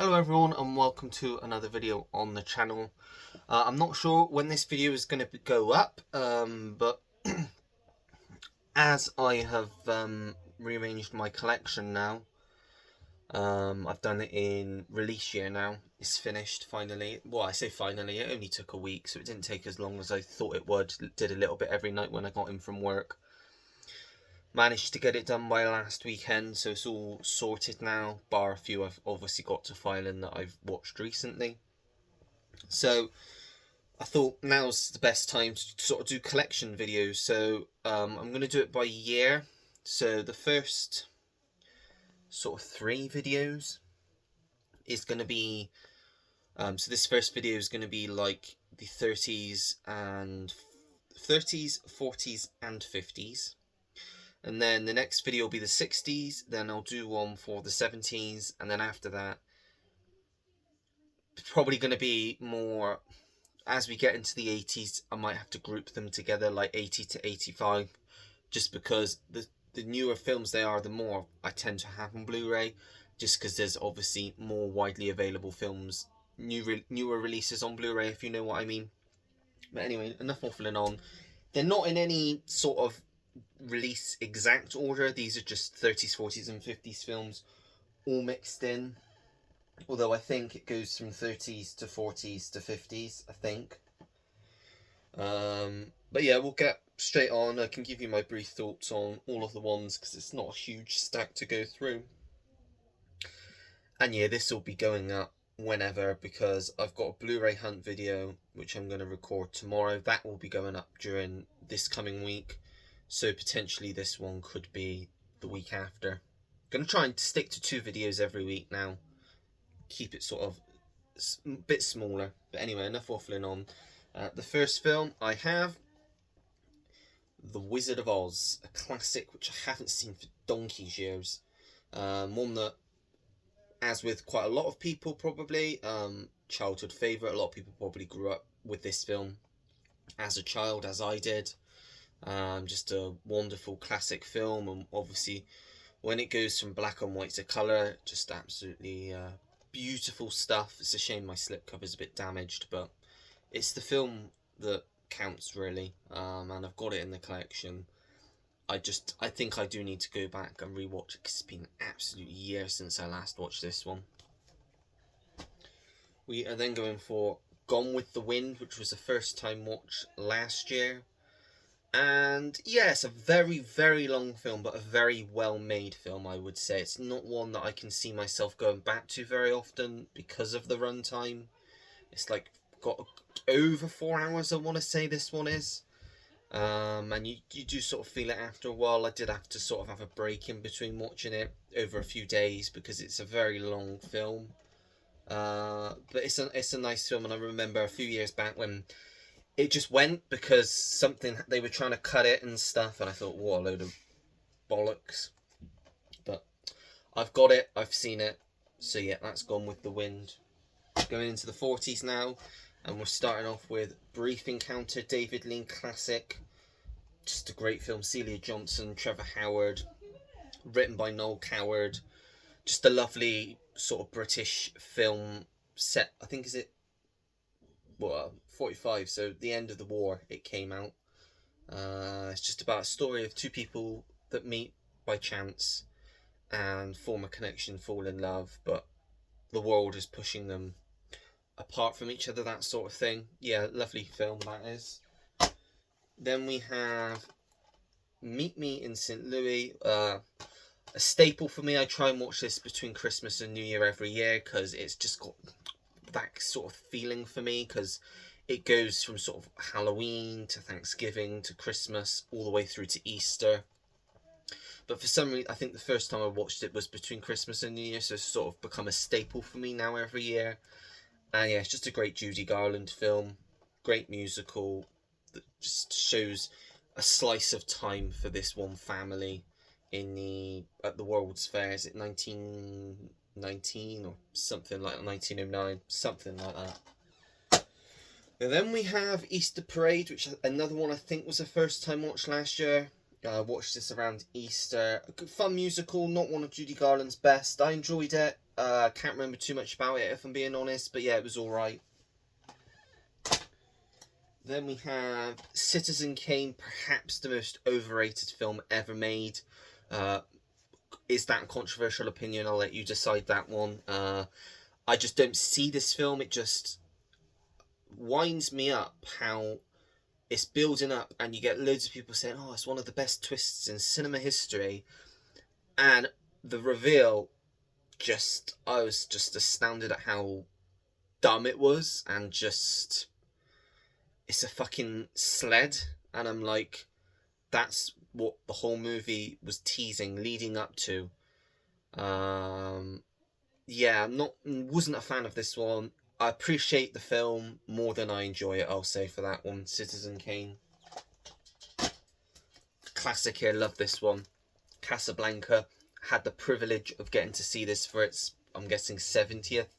Hello everyone and welcome to another video on the channel. I'm not sure when this video is going to go up, but as I have rearranged my collection now, I've done it in release year now. It's finished finally. Well, I say finally, it only took a week, so it didn't take as long as I thought it would. Did a little bit every night when I got in from work. Managed to get it done by last weekend, so it's all sorted now, bar a few I've obviously got to file in that I've watched recently. So I thought now's the best time to sort of do collection videos. So I'm going to do it by year. So the first sort of 3 videos is going to be, so this first video is going to be like the 30s, 40s and 50s. And then the next video will be the 60s, then I'll do one for the 70s, and then after that, it's probably going to be more, as we get into the 80s, I might have to group them together, like 80 to 85, just because the newer films they are, the more I tend to have on Blu-ray, just because there's obviously more widely available films, newer releases on Blu-ray, if you know what I mean. But anyway, enough waffling on. They're not in any sort of release exact order. These are just 30s, 40s and 50s films all mixed in, although I think it goes from 30s to 40s to 50s, I think. But yeah, we'll get straight on. I can give you my brief thoughts on all of the ones because it's not a huge stack to go through. And yeah, this will be going up whenever, because I've got a Blu-ray hunt video which I'm going to record tomorrow. That will be going up during this coming week. So potentially this one could be the week after. I'm going to try and stick to 2 videos every week now. Keep it sort of a bit smaller. But anyway, enough waffling on. The first film I have, The Wizard of Oz. A classic which I haven't seen for donkey's years. One that, as with quite a lot of people probably, childhood favourite. A lot of people probably grew up with this film as a child, as I did. Just a wonderful classic film, and obviously when it goes from black and white to colour, just absolutely beautiful stuff. It's a shame my slipcover's a bit damaged, but it's the film that counts really, and I've got it in the collection. I think I do need to go back and rewatch it because it's been absolutely years since I last watched this one. We are then going for Gone with the Wind, which was a first time watch last year. And yeah, it's a very, very long film, but a very well made film, I would say. It's not one that I can see myself going back to very often because of the runtime. It's like got over 4 hours, I want to say this one is. And you do sort of feel it after a while. I did have to sort of have a break in between watching it over a few days because it's a very long film. But it's a nice film, and I remember a few years back when it just went because they were trying to cut it and stuff, and I thought, what a load of bollocks. But I've got it, I've seen it, so yeah, that's Gone with the Wind. Going into the 40s now, and we're starting off with Brief Encounter, David Lean classic. Just a great film. Celia Johnson, Trevor Howard, written by Noel Coward. Just a lovely sort of British film set, I think, is it, well, 45, so the end of the war it came out. It's just about a story of 2 people that meet by chance and form a connection, fall in love, but the world is pushing them apart from each other, that sort of thing. Yeah, lovely film that is. Then we have Meet Me in St. Louis, a staple for me. I try and watch this between Christmas and New Year every year because it's just got that sort of feeling for me, because it goes from sort of Halloween to Thanksgiving to Christmas all the way through to Easter. But for some reason, I think the first time I watched it was between Christmas and New Year, so it's sort of become a staple for me now every year. And yeah, it's just a great Judy Garland film, great musical that just shows a slice of time for this one family at the World's Fair. Is it 1919 or something like 1909, something like that. And then we have Easter Parade, which is another one I think was a first time watch last year. I watched this around Easter. A good fun musical, not one of Judy Garland's best. I enjoyed it. Can't remember too much about it if I'm being honest, but yeah, it was alright. Then we have Citizen Kane, perhaps the most overrated film ever made. Is that a controversial opinion? I'll let you decide that one. I just don't see this film. It just winds me up how it's building up, and you get loads of people saying, "Oh, it's one of the best twists in cinema history," and the reveal, I was just astounded at how dumb it was, and just it's a fucking sled, and I'm like, that's what the whole movie was teasing, leading up to. Yeah, wasn't a fan of this one. I appreciate the film more than I enjoy it, I'll say for that one. Citizen Kane. Classic here, love this one. Casablanca. Had the privilege of getting to see this for its, I'm guessing, 70th,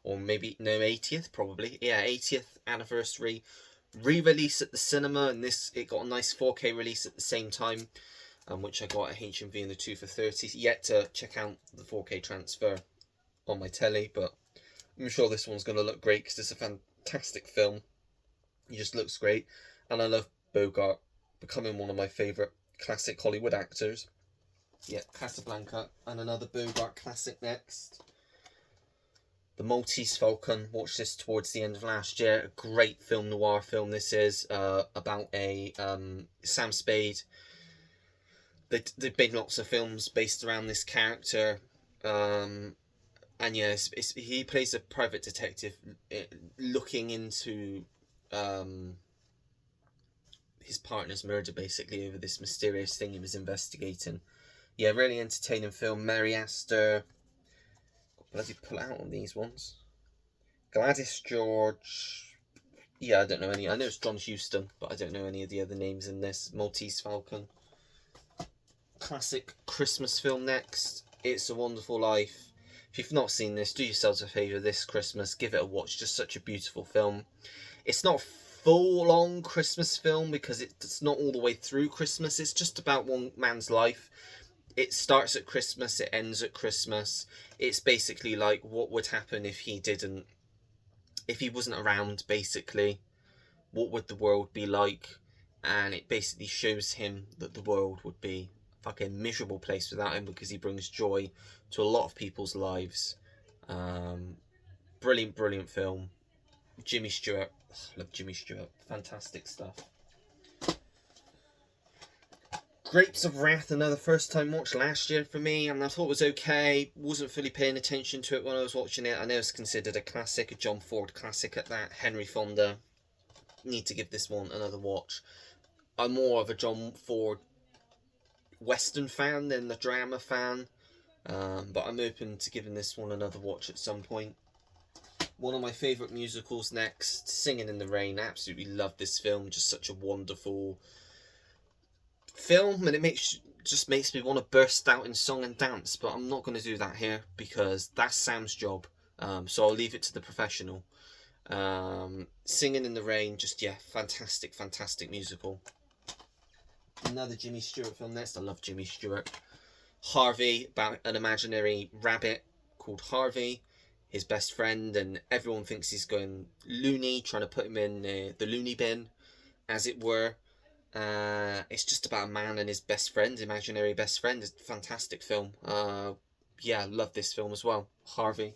or maybe, no, 80th, probably. Yeah, 80th anniversary re-release at the cinema, and it got a nice 4K release at the same time, which I got at HMV in the 2 for 30. Yet to check out the 4K transfer on my telly, but I'm sure this one's going to look great because it's a fantastic film. He just looks great, and I love Bogart, becoming one of my favourite classic Hollywood actors. Yeah, Casablanca, and another Bogart classic next. The Maltese Falcon, watched this towards the end of last year. A great film noir film this is, about a Sam Spade. They've made lots of films based around this character, and yeah, he plays a private detective looking into his partner's murder, basically, over this mysterious thing he was investigating. Yeah, really entertaining film. Mary Astor. Bloody pull out on these ones. Gladys George. Yeah, I don't know any. I know it's John Huston, but I don't know any of the other names in this. Maltese Falcon. Classic Christmas film next. It's a Wonderful Life. If you've not seen this, do yourselves a favour this Christmas. Give it a watch. Just such a beautiful film. It's not a full-on Christmas film because it's not all the way through Christmas. It's just about one man's life. It starts at Christmas, it ends at Christmas. It's basically like what would happen if he wasn't around, basically. What would the world be like? And it basically shows him that the world would be a fucking miserable place without him, because he brings joy to a lot of people's lives. Brilliant, brilliant film. Jimmy Stewart. Love Jimmy Stewart. Fantastic stuff. Grapes of Wrath, another first time watch last year for me, and I thought it was okay. Wasn't fully paying attention to it when I was watching it. I know it's considered a classic, a John Ford classic at that. Henry Fonda. Need to give this one another watch. I'm more of a John Ford Western fan than the drama fan, but I'm open to giving this one another watch at some point. One of my favourite musicals next, Singing in the Rain. Absolutely love this film. Just such a wonderful film, and it just makes me want to burst out in song and dance, but I'm not going to do that here because that's Sam's job, so I'll leave it to the professional. Singing in the Rain, just, yeah, fantastic musical. Another Jimmy Stewart film next. I love Jimmy Stewart. Harvey, about an imaginary rabbit called Harvey, his best friend, and everyone thinks he's going loony, trying to put him in the loony bin, as it were. It's just about a man and his best friend, imaginary best friend. It's a fantastic film. Yeah, I love this film as well. Harvey.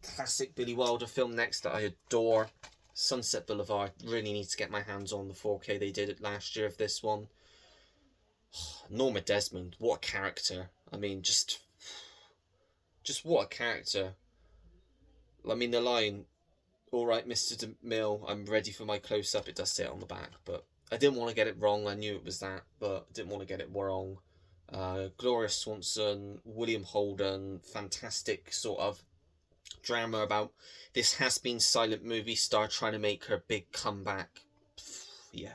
Classic Billy Wilder film next that I adore. Sunset Boulevard. Really need to get my hands on the 4K they did it last year of this one. Norma Desmond, what a character. I mean, just what a character. I mean, the line, "Alright, Mr. DeMille, I'm ready for my close-up." It does say it on the back, but I didn't want to get it wrong. I knew it was that, but I didn't want to get it wrong. Gloria Swanson, William Holden, fantastic sort of drama about this has-been silent movie star trying to make her big comeback. Yeah.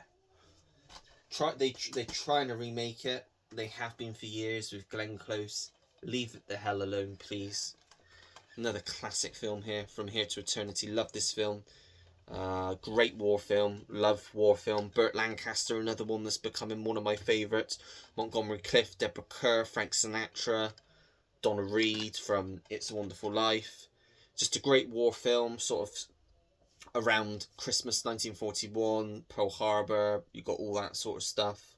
They're trying to remake it. They have been for years with Glenn Close. Leave it the hell alone, please. Another classic film here, From Here to Eternity. Love this film. Great war film. Love war film. Burt Lancaster, another one that's becoming one of my favourites. Montgomery Clift, Deborah Kerr, Frank Sinatra. Donna Reed from It's a Wonderful Life. Just a great war film, sort of around Christmas 1941, Pearl Harbor. You got all that sort of stuff.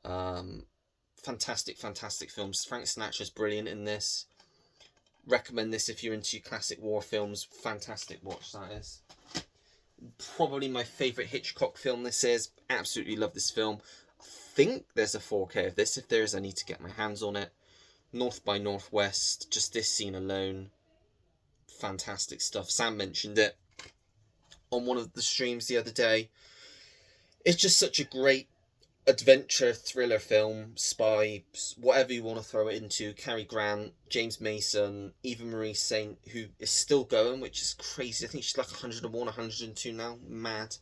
Fantastic, fantastic films. Frank Sinatra's brilliant in this. Recommend this if you're into classic war films. Fantastic watch that is. Probably my favourite Hitchcock film this is. Absolutely love this film. I think there's a 4K of this. If there is, I need to get my hands on it. North by Northwest. Just this scene alone. Fantastic stuff. Sam mentioned it on one of the streams the other day. It's just such a great adventure thriller film, spy, whatever you want to throw it into. Cary Grant, James Mason, Eva Marie Saint, who is still going, which is crazy. I think she's like 101, 102 now. Mad.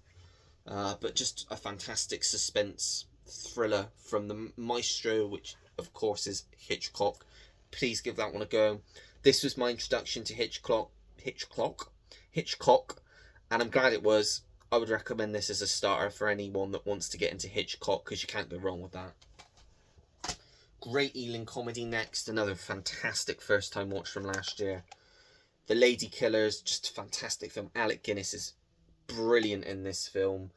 But just a fantastic suspense thriller from the maestro, which of course is Hitchcock. Please give that one a go. This was my introduction to Hitchcock, and I'm glad it was. I would recommend this as a starter for anyone that wants to get into Hitchcock, because you can't go wrong with that. Great Ealing comedy next. Another fantastic first time watch from last year. The Lady Killers, just a fantastic film. Alec Guinness is brilliant in this film.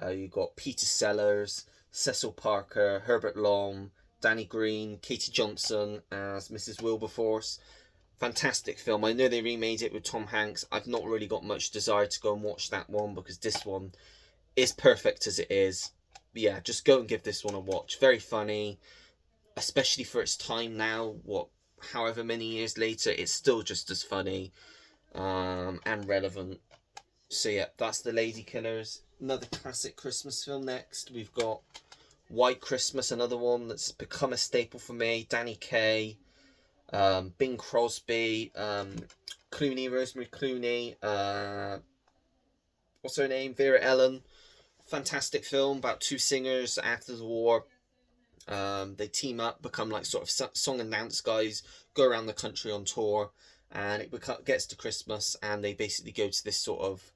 You've got Peter Sellers, Cecil Parker, Herbert Lom, Danny Green, Katie Johnson as Mrs. Wilberforce. Fantastic film. I know they remade it with Tom Hanks. I've not really got much desire to go and watch that one, because this one is perfect as it is. But yeah, just go and give this one a watch. Very funny, especially for its time now. However many years later, it's still just as funny and relevant. So yeah, that's The Lady Killers. Another classic Christmas film next. We've got White Christmas, another one that's become a staple for me. Danny Kaye. Bing Crosby, Rosemary Clooney, what's her name? Vera Ellen. Fantastic film about two singers after the war. They team up, become like sort of song and dance guys, go around the country on tour, and it gets to Christmas, and they basically go to this sort of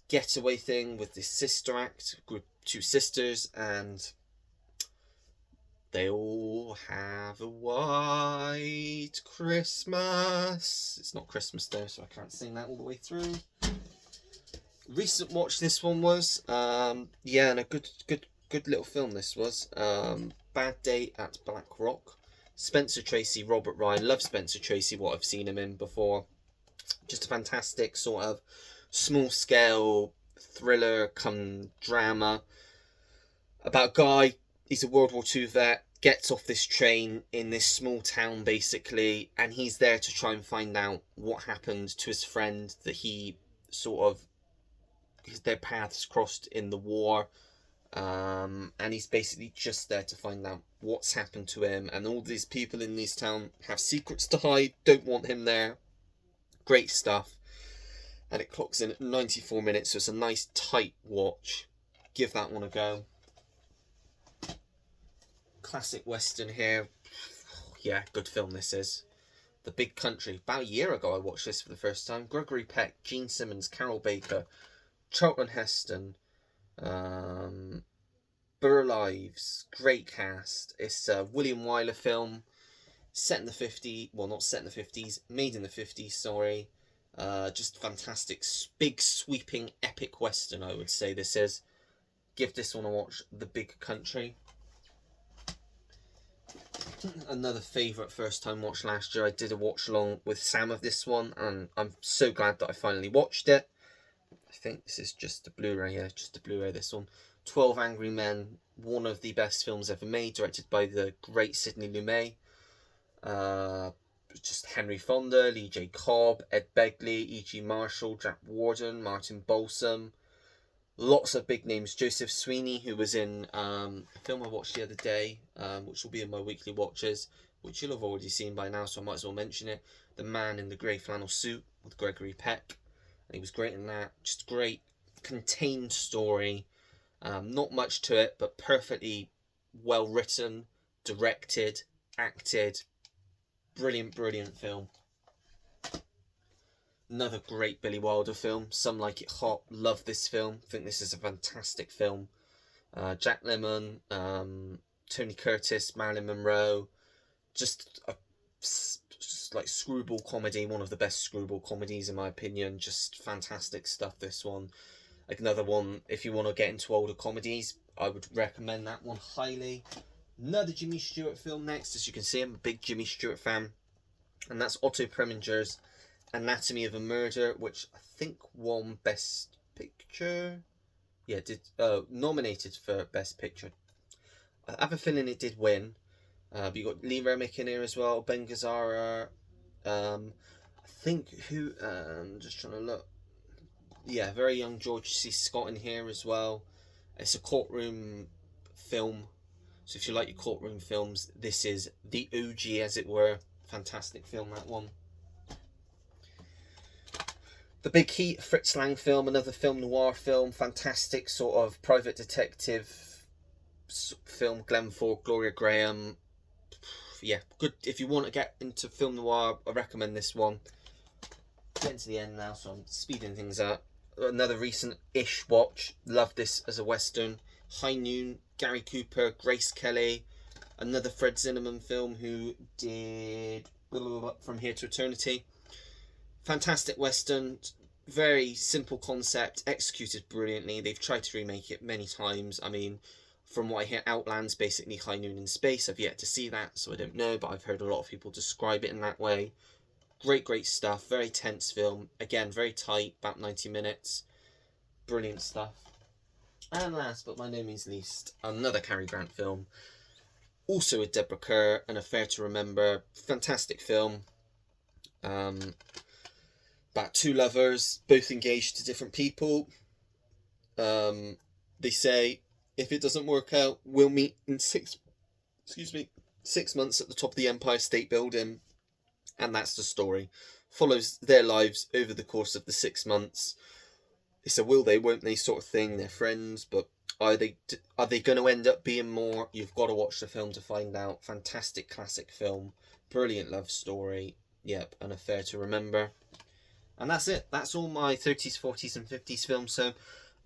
getaway thing with this sister act, group, two sisters, and they all have a white Christmas. It's not Christmas though, so I can't sing that all the way through. Recent watch this one was. Yeah, and a good little film this was. Bad Day at Black Rock. Spencer Tracy, Robert Ryan. Love Spencer Tracy, what I've seen him in before. Just a fantastic sort of small scale thriller come drama about a guy. He's a World War II vet, gets off this train in this small town basically, and he's there to try and find out what happened to his friend that he sort of, their paths crossed in the war, and he's basically just there to find out what's happened to him, and all these people in this town have secrets to hide, don't want him there. Great stuff. And it clocks in at 94 minutes, so it's a nice tight watch. Give that one a go. Classic western here. Yeah, good film this is. The Big Country. About a year ago I watched this for the first time. Gregory Peck, Gene Simmons, Carol Baker, Charlton Heston, Burr Lives. Great cast. It's a William Wyler film. Set in the 50s. Well, not set in the 50s. Made in the 50s, sorry. Just fantastic. Big, sweeping, epic western, I would say this is. Give this one a watch. The Big Country. Another favourite first time watch last year. I did a watch along with Sam of this one, and I'm so glad that I finally watched it. I think this is just a Blu-ray, yeah, just a Blu-ray this one. 12 Angry Men, one of the best films ever made, directed by the great Sidney Lumet. Just Henry Fonda, Lee J. Cobb, Ed Begley, E.G. Marshall, Jack Warden, Martin Balsam. Lots of big names. Joseph Sweeney, who was in a film I watched the other day, which will be in my weekly watches, which you'll have already seen by now, so I might as well mention it. The Man in the Grey Flannel Suit with Gregory Peck. And he was great in that. Just great, contained story. Not much to it, but perfectly well written, directed, acted. Brilliant, brilliant film. Another great Billy Wilder film. Some Like It Hot. Love this film. I think this is a fantastic film. Jack Lemmon, Tony Curtis, Marilyn Monroe. Just a like screwball comedy, one of the best screwball comedies in my opinion. Just fantastic stuff, this one. Like another one, if you want to get into older comedies, I would recommend that one highly. Another Jimmy Stewart film next. As you can see, I'm a big Jimmy Stewart fan, and that's Otto Preminger's Anatomy of a Murder, which I think won Best Picture. Yeah, did nominated for Best Picture. I have a feeling it did win. But you got Lee Remick in here as well, Ben Gazzara. I think who? Just trying to look. Yeah, very young George C. Scott in here as well. It's a courtroom film, so if you like your courtroom films, this is the OG, as it were. Fantastic film, that one. The Big Heat, Fritz Lang film, another film noir film, fantastic sort of private detective film. Glenn Ford, Gloria Graham. Yeah, good. If you want to get into film noir, I recommend this one. Getting to the end now, so I'm speeding things up. Another recent-ish watch. Love this as a western. High Noon, Gary Cooper, Grace Kelly. Another Fred Zinnemann film who did From Here to Eternity. Fantastic western. Very simple concept, executed brilliantly. They've tried to remake it many times. I mean, from what I hear, Outland's basically High Noon in space. I've yet to see that, so I don't know, but I've heard a lot of people describe it in that way. Great stuff. Very tense film. Again, very tight, about 90 minutes. Brilliant stuff. And last, but by no means least, another Cary Grant film. Also with Deborah Kerr, An Affair to Remember. Fantastic film. About two lovers, both engaged to different people. They say, if it doesn't work out, we'll meet in 6 months at the top of the Empire State Building. And that's the story. Follows their lives over the course of the 6 months. It's a will they, won't they sort of thing. They're friends, but are they going to end up being more? You've got to watch the film to find out. Fantastic classic film. Brilliant love story. Yep, An Affair to Remember. And that's it. That's all my 30s, 40s and 50s films. So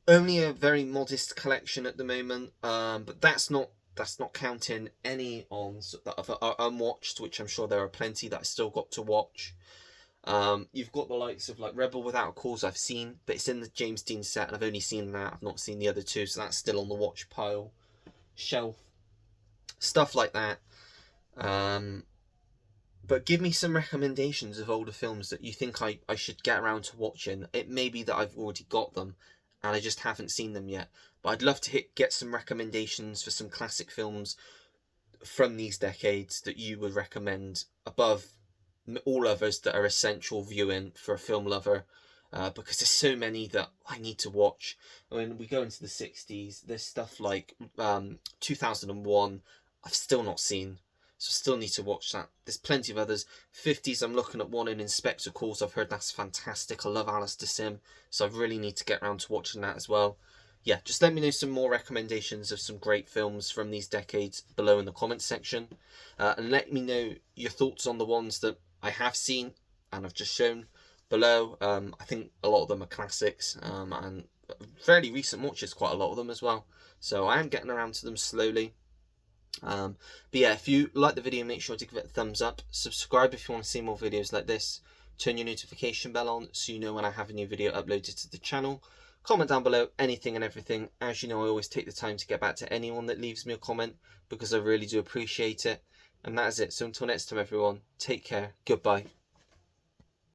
only a very modest collection at the moment. But that's not counting any on that are unwatched, which I'm sure there are plenty that I still got to watch. You've got the likes of like Rebel Without a Cause I've seen, but it's in the James Dean set and I've only seen that. I've not seen the other two, so that's still on the watch pile shelf. Stuff like that. But give me some recommendations of older films that you think I should get around to watching. It may be that I've already got them and I just haven't seen them yet. But I'd love to get some recommendations for some classic films from these decades that you would recommend above all others that are essential viewing for a film lover. Because there's so many that I need to watch. I mean, we go into the 60s, there's stuff like 2001 I've still not seen. So still need to watch that. There's plenty of others. 50s, I'm looking at one in Inspector Calls. I've heard that's fantastic. I love Alistair Sim, so I really need to get around to watching that as well. Yeah, just let me know some more recommendations of some great films from these decades below in the comments section. And let me know your thoughts on the ones that I have seen and I've just shown below. I think a lot of them are classics and fairly recent watches, quite a lot of them as well. So I am getting around to them slowly. But yeah, if you like the video, make sure to give it a thumbs up. Subscribe if you want to see more videos like this. Turn your notification bell on so you know when I have a new video uploaded to the channel. Comment down below anything and everything. As you know, I always take the time to get back to anyone that leaves me a comment because I really do appreciate it. And that is it. So until next time, everyone, take care. Goodbye.